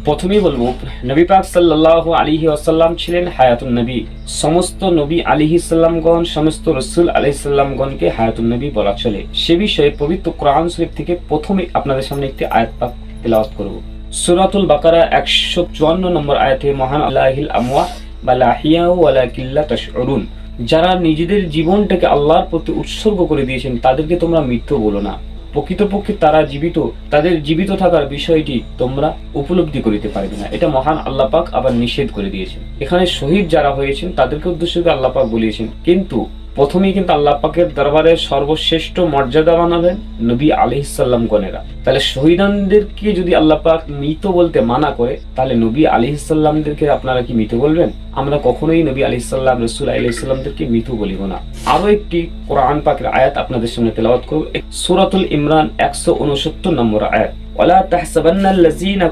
প্রথমেই বলবো, নবী পাক সাল্লাল্লাহু আলাইহি ওয়াসাল্লাম ছিলেন হায়াতুন নবী। সমস্ত নবী আলাইহিস সালামগণ, সমস্ত রাসূল আলাইহিস সালামগণকে হায়াতুন নবী বলা চলে। সে বিষয়ে পবিত্র কোরআন শরীফ থেকে প্রথমে আপনাদের সামনে একটি আয়াত পাক তেলাওয়াত করব। সূরাতুল বাকারা 154 নম্বর আয়াতে মহান আল্লাহিল আমওয়াত বা লা হিয়াউ ওয়ালাকিন লা তাশউরুন, যারা নিজেদের জীবনটাকে আল্লাহর প্রতি উৎসর্গ করে দিয়েছেন তাদেরকে তোমরা মৃত্যু বলো না, প্রকৃতপক্ষে তারা জীবিত, তাদের জীবিত থাকার বিষয়টি তোমরা উপলব্ধি করিতে পারবে না। এটা মহান আল্লাহ পাক আবার নিষেধ করে দিয়েছেন। এখানে শহীদ যারা হয়েছেন তাদেরকে উদ্দেশ্য করে আল্লাহ পাক বলিয়েছেন, কিন্তু প্রথমেই কিন্তু আল্লাহ পাকের দরবারে সর্বশ্রেষ্ঠ মর্যাদা বানাবেন নবী আলাইহিস সালাম গণেরা। তাহলে শহীদানদেরকে যদি আল্লাহ পাক মৃত বলতে মানা করে, তাহলে নবী আলাইহিস সালামদেরকে আপনারা কি মৃত বলবেন? আমরা কখনোই নবী আলাইহিস সালাম, রাসূল আলাইহিস সালামদেরকে মৃত বলিব না। আরো একটি কোরআন পাকের আয়াত আপনাদের সামনে তেলাওয়াত করব। সূরাতুল ইমরান 169 নম্বর আয়াত, ওয়ালা তাহসাবান্নাল্লাযীনা